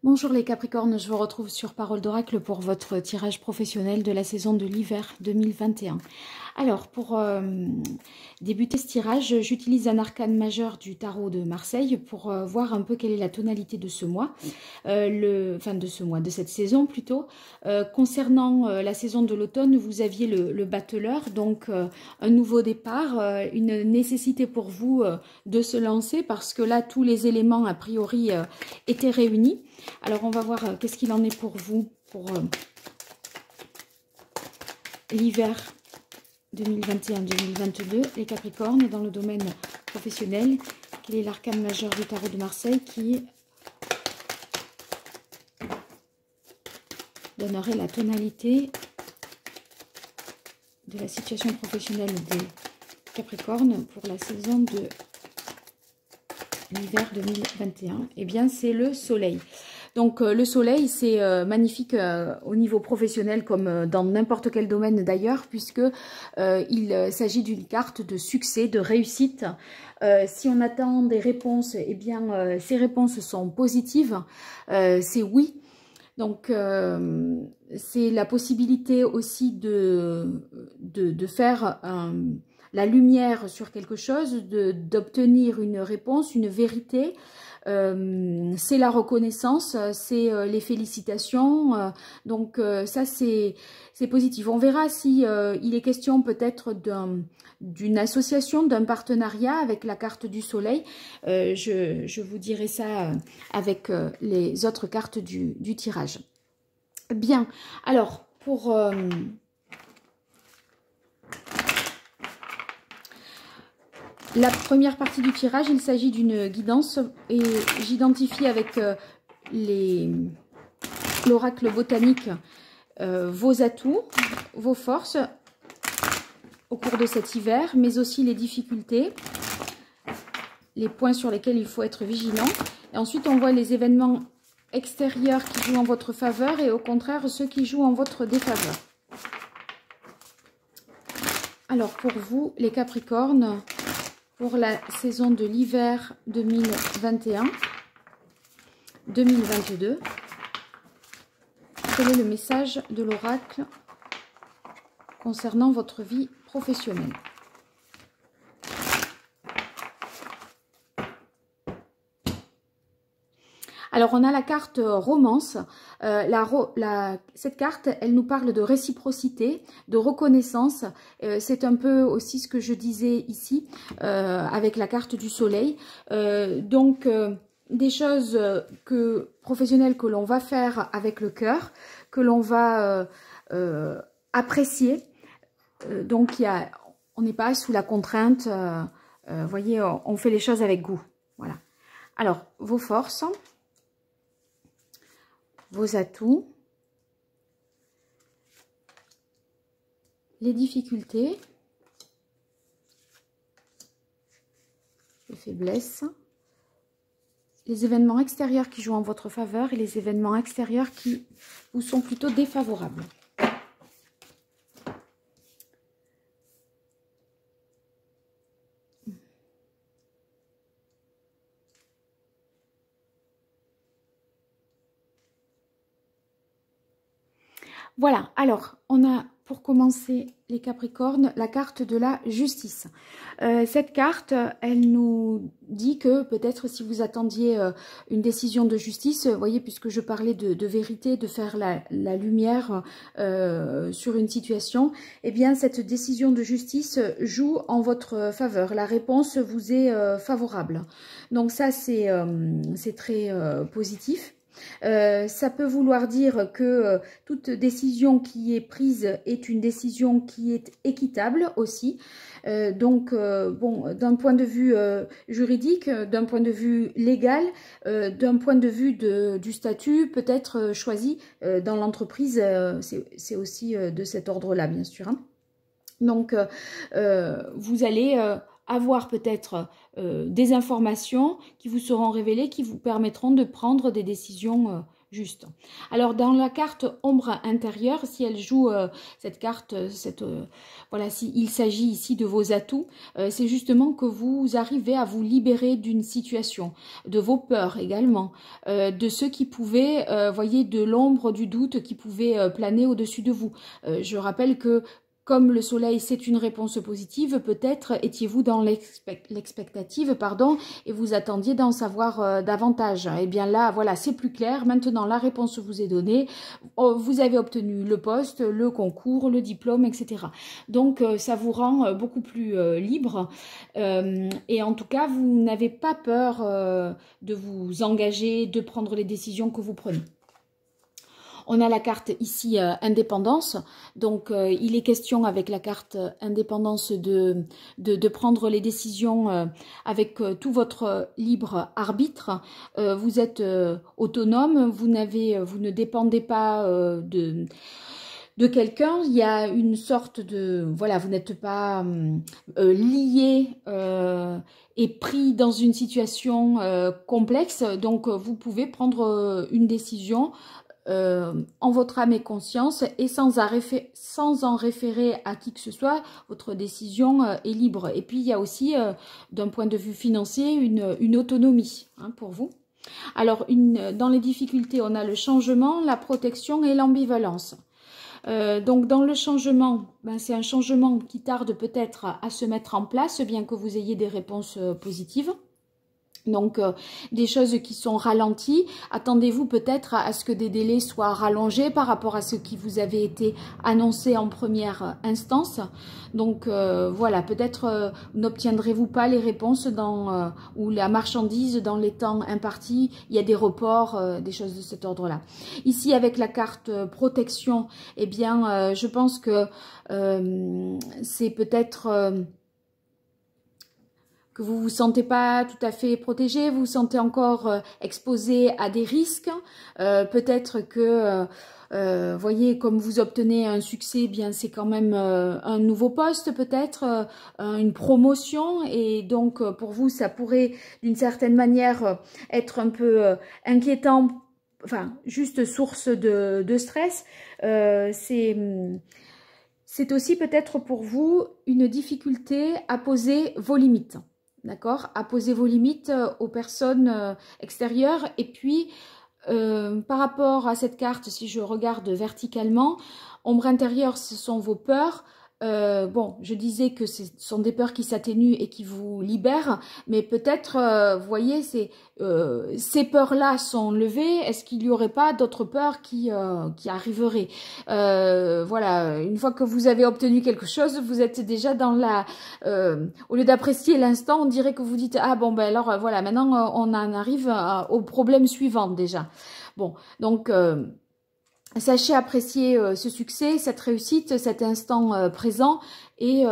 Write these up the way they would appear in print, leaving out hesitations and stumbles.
Bonjour les Capricornes, je vous retrouve sur Parole d'Oracle pour votre tirage professionnel de la saison de l'hiver 2021. Alors, pour débuter ce tirage, j'utilise un arcane majeur du tarot de Marseille pour voir un peu quelle est la tonalité de ce mois, de cette saison plutôt. Concernant la saison de l'automne, vous aviez le battleur, donc un nouveau départ, une nécessité pour vous de se lancer parce que là, tous les éléments a priori étaient réunis. Alors, on va voir qu'est-ce qu'il en est pour vous, pour l'hiver 2021-2022. Les Capricornes, dans le domaine professionnel, quel est l'arcane majeur du tarot de Marseille qui donnerait la tonalité de la situation professionnelle des Capricornes pour la saison de l'hiver 2021? Eh bien, c'est le soleil. Donc, le soleil, c'est magnifique au niveau professionnel comme dans n'importe quel domaine d'ailleurs, puisque il s'agit d'une carte de succès, de réussite. Si on attend des réponses, eh bien, ces réponses sont positives, c'est oui. Donc, c'est la possibilité aussi de faire la lumière sur quelque chose, d'obtenir une réponse, une vérité. C'est la reconnaissance, c'est les félicitations, donc ça c'est positif. On verra si il est question peut-être d'une association, d'un partenariat avec la carte du soleil. Je vous dirai ça avec les autres cartes du tirage. Bien, alors pour la première partie du tirage, il s'agit d'une guidance et j'identifie avec l'oracle botanique vos atouts, vos forces au cours de cet hiver, mais aussi les difficultés, les points sur lesquels il faut être vigilant. Et ensuite, on voit les événements extérieurs qui jouent en votre faveur et au contraire ceux qui jouent en votre défaveur. Alors pour vous, les Capricornes, pour la saison de l'hiver 2021-2022, quel est le message de l'oracle concernant votre vie professionnelle? Alors, on a la carte romance. Cette carte, elle nous parle de réciprocité, de reconnaissance. C'est un peu aussi ce que je disais ici avec la carte du soleil. Des choses professionnelles que l'on va faire avec le cœur, que l'on va apprécier. On n'est pas sous la contrainte. Vous voyez, on fait les choses avec goût. Voilà. Alors, vos forces, vos atouts, les difficultés, les faiblesses, les événements extérieurs qui jouent en votre faveur et les événements extérieurs qui vous sont plutôt défavorables. Voilà, alors on a pour commencer les Capricornes la carte de la justice. Cette carte, elle nous dit que peut-être si vous attendiez une décision de justice, vous voyez, puisque je parlais de vérité, de faire la lumière sur une situation, eh bien cette décision de justice joue en votre faveur. La réponse vous est favorable. Donc ça c'est très positif. Ça peut vouloir dire que toute décision qui est prise est une décision qui est équitable aussi. D'un point de vue juridique, d'un point de vue légal, d'un point de vue du statut peut-être choisi dans l'entreprise, c'est aussi de cet ordre-là, bien sûr. Hein. Donc, vous allez avoir peut-être des informations qui vous seront révélées, qui vous permettront de prendre des décisions juste. Alors dans la carte ombre intérieure, si elle joue cette carte, voilà, s'il s'agit ici de vos atouts, c'est justement que vous arrivez à vous libérer d'une situation, de vos peurs également, de ceux qui pouvaient, voyez, de l'ombre du doute qui pouvait planer au-dessus de vous. Je rappelle que comme le soleil, c'est une réponse positive, peut-être étiez-vous dans l'expectative, pardon, et vous attendiez d'en savoir davantage. Eh bien là, voilà, c'est plus clair. Maintenant, la réponse vous est donnée. Vous avez obtenu le poste, le concours, le diplôme, etc. Donc, ça vous rend beaucoup plus libre. Et en tout cas, vous n'avez pas peur de vous engager, de prendre les décisions que vous prenez. On a la carte ici indépendance, donc il est question avec la carte indépendance de prendre les décisions avec tout votre libre arbitre. Vous êtes autonome, vous ne dépendez pas de quelqu'un. Il y a une sorte de, voilà, vous n'êtes pas lié et pris dans une situation complexe, donc vous pouvez prendre une décision en votre âme et conscience et sans en référer à qui que ce soit, votre décision est libre. Et puis il y a aussi, d'un point de vue financier, une autonomie pour vous. Alors, dans les difficultés, on a le changement, la protection et l'ambivalence. Donc dans le changement, c'est un changement qui tarde peut-être à se mettre en place, bien que vous ayez des réponses positives. Donc, des choses qui sont ralenties. Attendez-vous peut-être à ce que des délais soient rallongés par rapport à ce qui vous avait été annoncé en première instance. Donc, voilà, peut-être n'obtiendrez-vous pas les réponses ou la marchandise dans les temps impartis. Il y a des reports, des choses de cet ordre-là. Ici, avec la carte protection, eh bien, je pense que c'est peut-être... que vous ne vous sentez pas tout à fait protégé, vous vous sentez encore exposé à des risques. Peut-être que, voyez, comme vous obtenez un succès, bien c'est quand même un nouveau poste, peut-être une promotion. Et donc, pour vous, ça pourrait d'une certaine manière être un peu inquiétant, enfin, juste source de stress. C'est aussi peut-être pour vous une difficulté à poser vos limites. D'accord, à poser vos limites aux personnes extérieures. Et puis, par rapport à cette carte, si je regarde verticalement, ombre intérieure, ce sont vos peurs. Bon, je disais que ce sont des peurs qui s'atténuent et qui vous libèrent, mais peut-être, vous voyez, ces peurs-là sont levées. Est-ce qu'il n'y aurait pas d'autres peurs qui arriveraient? Voilà, une fois que vous avez obtenu quelque chose, vous êtes déjà dans la... au lieu d'apprécier l'instant, on dirait que vous dites « Ah bon, ben alors voilà, maintenant on en arrive au problème suivant déjà. » Bon, donc... sachez apprécier ce succès, cette réussite, cet instant présent et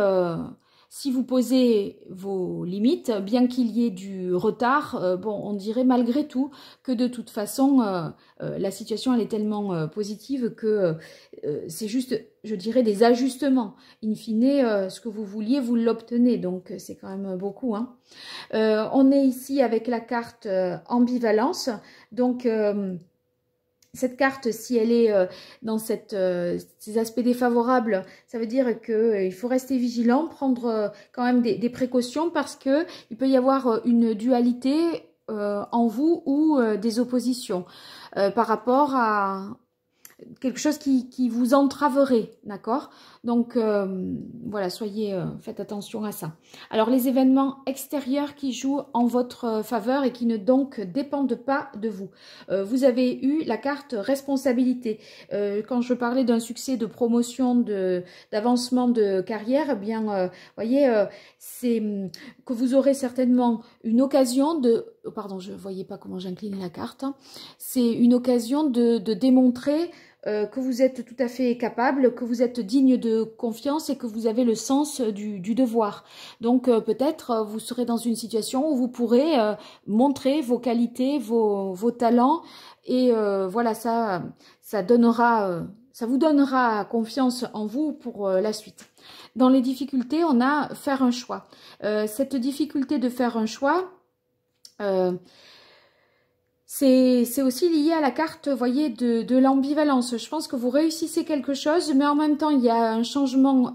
si vous posez vos limites, bien qu'il y ait du retard, bon, on dirait malgré tout que de toute façon, la situation elle est tellement positive que c'est juste, je dirais, des ajustements. In fine, ce que vous vouliez, vous l'obtenez, donc c'est quand même beaucoup. Hein. On est ici avec la carte ambivalence, donc... cette carte, si elle est dans ces aspects défavorables, ça veut dire qu'il faut rester vigilant, prendre quand même des précautions parce que il peut y avoir une dualité en vous ou des oppositions par rapport à quelque chose qui vous entraverait, d'accord? Donc, voilà, faites attention à ça. Alors, les événements extérieurs qui jouent en votre faveur et qui ne donc dépendent pas de vous. Vous avez eu la carte responsabilité. Quand je parlais d'un succès de promotion, d'avancement de carrière, eh bien, voyez, c'est que vous aurez certainement une occasion de... Pardon, je ne voyais pas comment j'inclinais la carte. Hein. C'est une occasion de démontrer que vous êtes tout à fait capable, que vous êtes digne de confiance et que vous avez le sens du devoir. Donc peut-être vous serez dans une situation où vous pourrez montrer vos qualités, vos talents et voilà, ça vous donnera confiance en vous pour la suite. Dans les difficultés, on a faire un choix. Cette difficulté de faire un choix... C'est aussi lié à la carte, vous voyez, de l'ambivalence. Je pense que vous réussissez quelque chose, mais en même temps, il y a un changement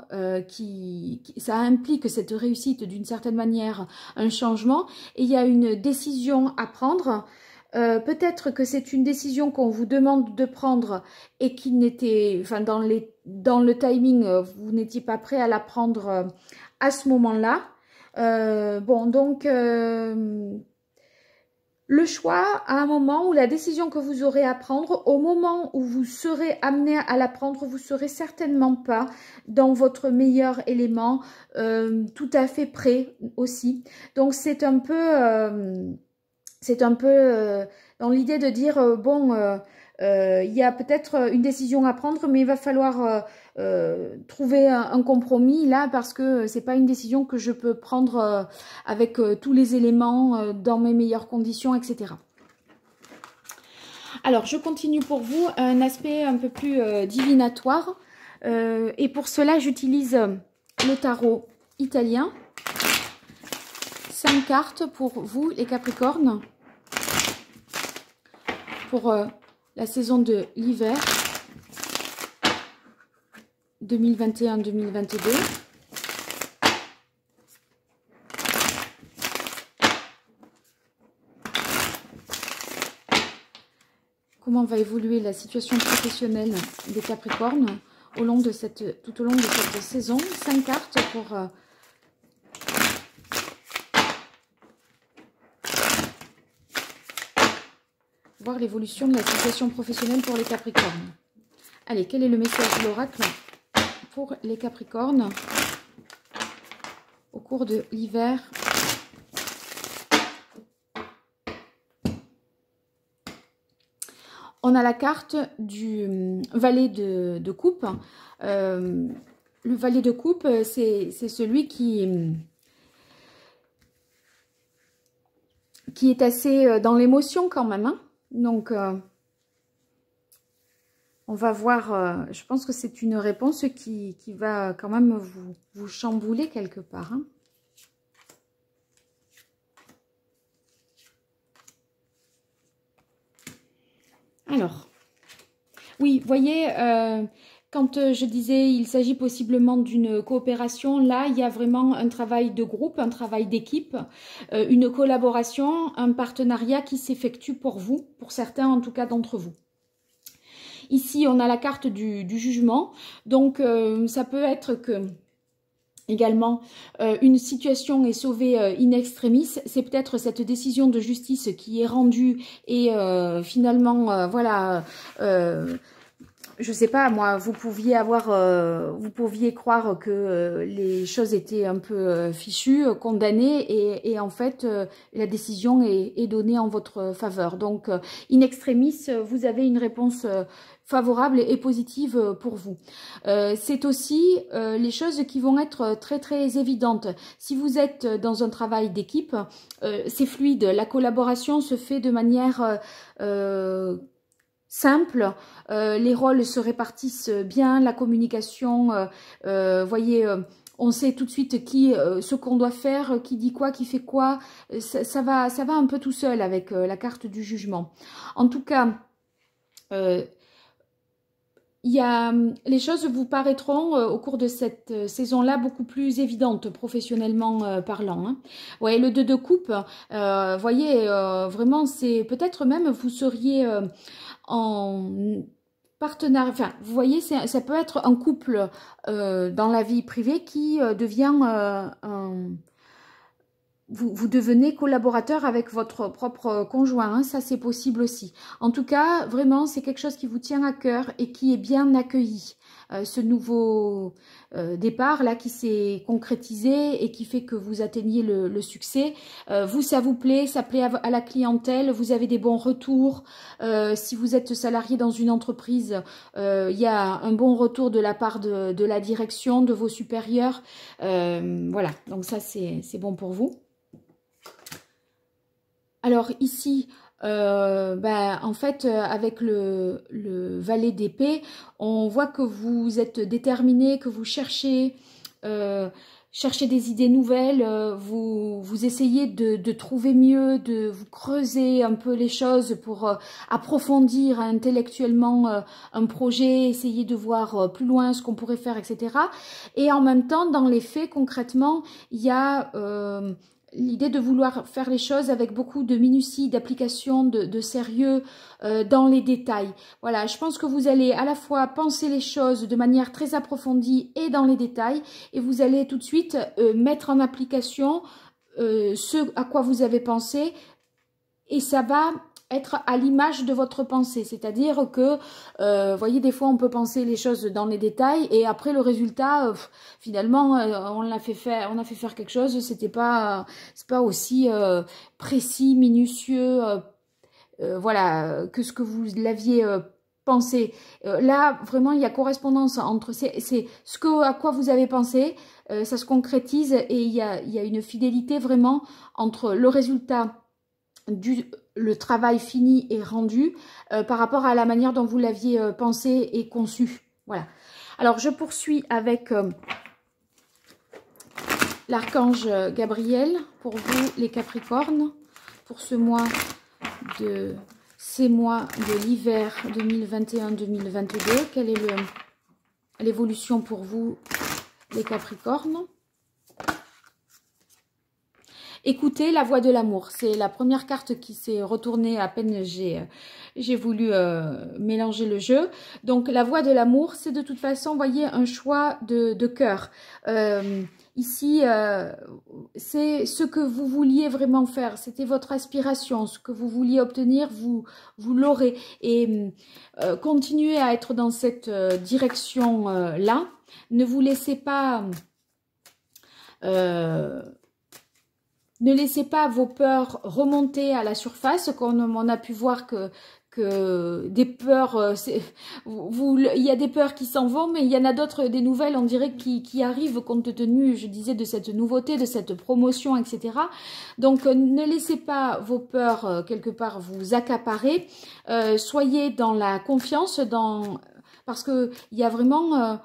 ça implique cette réussite d'une certaine manière, un changement, et il y a une décision à prendre. Peut-être que c'est une décision qu'on vous demande de prendre et qui n'était, enfin, dans le timing, vous n'étiez pas prêt à la prendre à ce moment-là. Bon, donc... le choix à un moment où la décision que vous aurez à prendre, au moment où vous serez amené à la prendre, vous serez certainement pas dans votre meilleur élément, tout à fait prêt aussi. Donc c'est un peu dans l'idée de dire bon, il y a peut-être une décision à prendre, mais il va falloir trouver un compromis là, parce que c'est pas une décision que je peux prendre avec tous les éléments dans mes meilleures conditions, etc. Alors je continue pour vous un aspect un peu plus divinatoire, et pour cela j'utilise le tarot italien. 5 cartes pour vous les Capricornes, pour la saison de l'hiver 2021-2022. Comment va évoluer la situation professionnelle des Capricornes tout au long de cette saison. 5 cartes pour voir l'évolution de la situation professionnelle pour les Capricornes. Allez, quel est le message de l'oracle pour les Capricornes au cours de l'hiver ? On a la carte du valet de coupe. Le valet de coupe, c'est celui qui est assez dans l'émotion quand même, hein. Donc, on va voir, je pense que c'est une réponse qui va quand même vous chambouler quelque part, hein. Alors, oui, vous voyez, quand je disais il s'agit possiblement d'une coopération, là, il y a vraiment un travail de groupe, un travail d'équipe, une collaboration, un partenariat qui s'effectue pour vous, pour certains en tout cas d'entre vous. Ici, on a la carte du jugement, donc ça peut être que... Également, une situation est sauvée in extremis. C'est peut-être cette décision de justice qui est rendue et finalement, voilà, je sais pas, moi, vous pouviez croire que les choses étaient un peu fichues, condamnées, et en fait, la décision est donnée en votre faveur. Donc, in extremis, vous avez une réponse favorable et positive pour vous. C'est aussi les choses qui vont être très très évidentes. Si vous êtes dans un travail d'équipe, c'est fluide, la collaboration se fait de manière simple, les rôles se répartissent bien, la communication, voyez, on sait tout de suite ce qu'on doit faire, qui dit quoi, qui fait quoi, ça va un peu tout seul avec la carte du jugement. En tout cas, les choses vous paraîtront au cours de cette saison-là beaucoup plus évidentes professionnellement parlant, hein. Ouais, le 2 de coupe, voyez, vraiment, c'est peut-être même vous seriez en partenariat, enfin, vous voyez, ça peut être un couple dans la vie privée qui devient vous devenez collaborateur avec votre propre conjoint, hein, ça c'est possible aussi. En tout cas, vraiment, c'est quelque chose qui vous tient à cœur et qui est bien accueilli. Ce nouveau départ là qui s'est concrétisé et qui fait que vous atteignez le succès. Vous, ça vous plaît, ça plaît à la clientèle, vous avez des bons retours. Si vous êtes salarié dans une entreprise, il y a un bon retour de la part de la direction, de vos supérieurs. Voilà, donc ça c'est bon pour vous. Alors ici, en fait, avec le valet d'épée, on voit que vous êtes déterminé, que vous cherchez cherchez des idées nouvelles, vous essayez de trouver mieux, de vous creuser un peu les choses pour approfondir intellectuellement un projet, essayer de voir plus loin ce qu'on pourrait faire, etc. Et en même temps, dans les faits, concrètement, il y a l'idée de vouloir faire les choses avec beaucoup de minutie, d'application, de sérieux dans les détails. Voilà, je pense que vous allez à la fois penser les choses de manière très approfondie et dans les détails, et vous allez tout de suite mettre en application ce à quoi vous avez pensé, et ça va être à l'image de votre pensée, c'est-à-dire que, voyez, des fois on peut penser les choses dans les détails et après le résultat, finalement, on a fait faire quelque chose, c'est pas aussi précis, minutieux, voilà, que ce que vous l'aviez pensé. Là, vraiment, il y a correspondance entre c'est ce à quoi vous avez pensé, ça se concrétise et il y a une fidélité vraiment entre le résultat le travail fini et rendu par rapport à la manière dont vous l'aviez pensé et conçu. Voilà. Alors, je poursuis avec l'archange Gabriel pour vous, les Capricornes, pour ce mois de ces mois de l'hiver 2021-2022. Quelle est l'évolution pour vous, les Capricornes? Écoutez la voix de l'amour. C'est la première carte qui s'est retournée à peine j'ai voulu mélanger le jeu. Donc la voix de l'amour, c'est de toute façon, voyez, un choix de cœur. Ici, c'est ce que vous vouliez vraiment faire. C'était votre aspiration. Ce que vous vouliez obtenir, vous l'aurez. Et continuez à être dans cette direction-là. Ne vous laissez pas... ne laissez pas vos peurs remonter à la surface, comme on a pu voir que des peurs, il y a des peurs qui s'en vont, mais il y en a d'autres, des nouvelles, on dirait, qui arrivent compte tenu, je disais, de cette nouveauté, de cette promotion, etc. Donc, ne laissez pas vos peurs, quelque part, vous accaparer. Soyez dans la confiance, parce qu'il y a vraiment...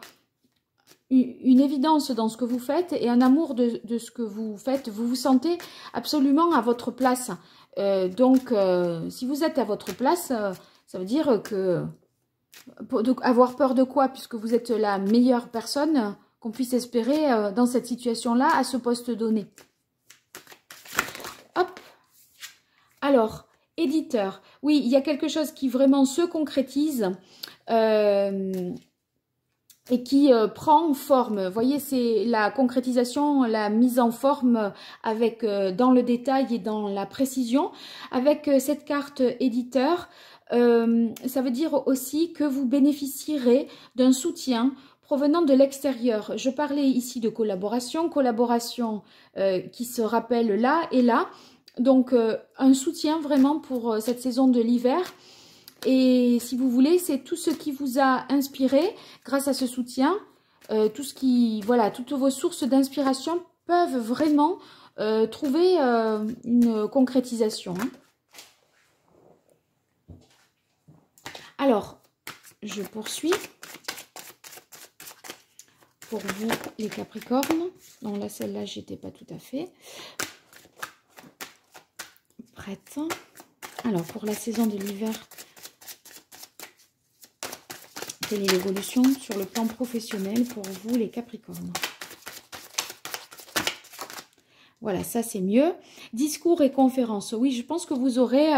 une évidence dans ce que vous faites et un amour de ce que vous faites. Vous vous sentez absolument à votre place. Donc, si vous êtes à votre place, ça veut dire que... avoir peur de quoi? Puisque vous êtes la meilleure personne qu'on puisse espérer dans cette situation-là, à ce poste donné. Hop. Alors, éditeur. Oui, il y a quelque chose qui vraiment se concrétise. Et qui prend forme. Vous voyez, c'est la concrétisation, la mise en forme avec dans le détail et dans la précision. Avec cette carte éditeur, ça veut dire aussi que vous bénéficierez d'un soutien provenant de l'extérieur. Je parlais ici de collaboration qui se rappelle là et là. Donc, un soutien vraiment pour cette saison de l'hiver. Et si vous voulez, c'est tout ce qui vous a inspiré grâce à ce soutien. Voilà, toutes vos sources d'inspiration peuvent vraiment trouver une concrétisation. Hein. Alors, je poursuis. Pour vous, les Capricornes. Non, là, celle-là, j'y étais pas tout à fait prête. Alors, pour la saison de l'hiver... Quelle est l'évolution sur le plan professionnel pour vous, les Capricornes? Voilà, ça c'est mieux. Discours et conférences. Oui, je pense que vous aurez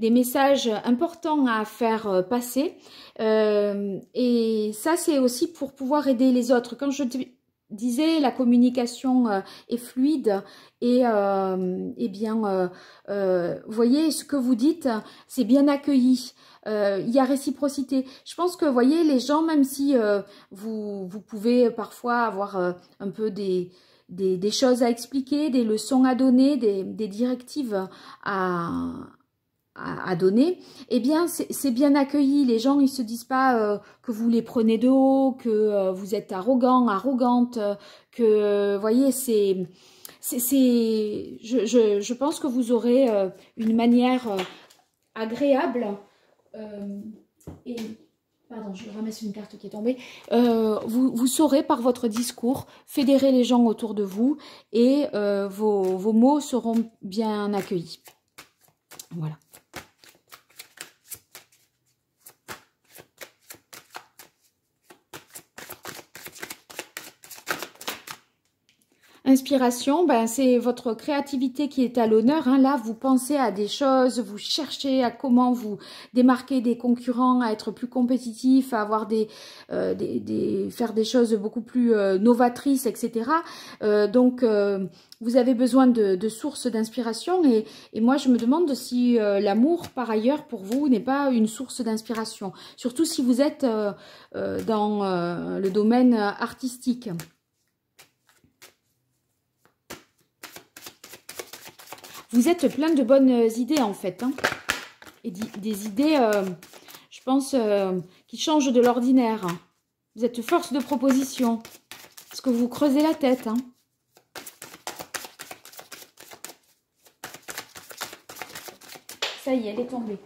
des messages importants à faire passer. Et ça, c'est aussi pour pouvoir aider les autres. Quand je disais, la communication est fluide et bien, vous voyez, ce que vous dites, c'est bien accueilli. Il y a réciprocité. Je pense que, vous voyez, les gens, même si vous pouvez parfois avoir un peu des choses à expliquer, des leçons à donner, des directives à donner, eh bien, c'est bien accueilli. Les gens, ils se disent pas que vous les prenez de haut, que vous êtes arrogant, arrogante, que, vous voyez, je pense que vous aurez une manière agréable et Pardon, je ramasse une carte qui est tombée. Vous saurez par votre discours fédérer les gens autour de vous et vos mots seront bien accueillis. Voilà. Inspiration, ben c'est votre créativité qui est à l'honneur. Hein. Là, vous pensez à des choses, vous cherchez à comment vous démarquer des concurrents, à être plus compétitif, à avoir faire des choses beaucoup plus novatrices, etc. Vous avez besoin de sources d'inspiration et moi, je me demande si l'amour, par ailleurs, pour vous, n'est pas une source d'inspiration. Surtout si vous êtes dans le domaine artistique. Vous êtes plein de bonnes idées en fait. Hein. Et des idées, je pense, qui changent de l'ordinaire. Vous êtes force de proposition. Parce que vous creusez la tête. Hein. Ça y est, elle est tombée.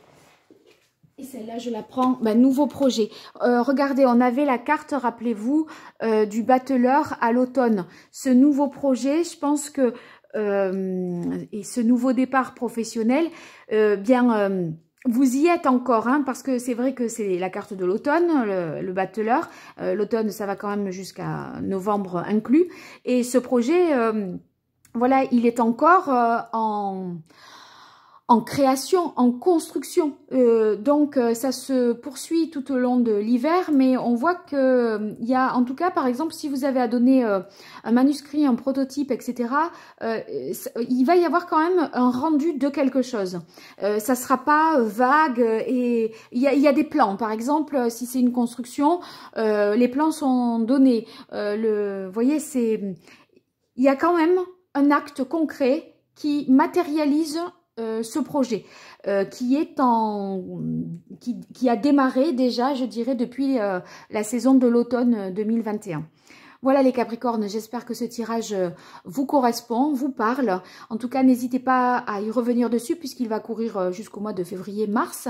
Et celle-là, je la prends. Ben, nouveau projet. Regardez, on avait la carte, rappelez-vous, du battleur à l'automne. Ce nouveau projet, je pense que et ce nouveau départ professionnel, vous y êtes encore, hein, parce que c'est vrai que c'est la carte de l'automne, le battleur. L'automne, ça va quand même jusqu'à novembre inclus. Et ce projet, voilà, il est encore en création, en construction. Ça se poursuit tout au long de l'hiver, mais on voit que il y a, en tout cas, par exemple, si vous avez à donner un manuscrit, un prototype, etc., il va y avoir quand même un rendu de quelque chose. Ça sera pas vague et il y a des plans. Par exemple, si c'est une construction, les plans sont donnés. Vous voyez, il y a quand même un acte concret qui matérialise ce projet qui a démarré déjà, je dirais, depuis la saison de l'automne 2021. Voilà les Capricornes, j'espère que ce tirage vous correspond, vous parle. En tout cas, n'hésitez pas à y revenir dessus puisqu'il va courir jusqu'au mois de février-mars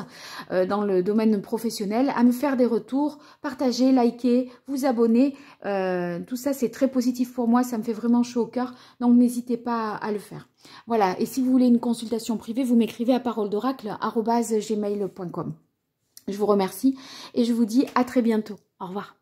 dans le domaine professionnel. À me faire des retours, partager, liker, vous abonner. Tout ça, c'est très positif pour moi, ça me fait vraiment chaud au cœur. Donc, n'hésitez pas à le faire. Voilà, et si vous voulez une consultation privée, vous m'écrivez à paroledoracle@gmail.com. Je vous remercie et je vous dis à très bientôt. Au revoir.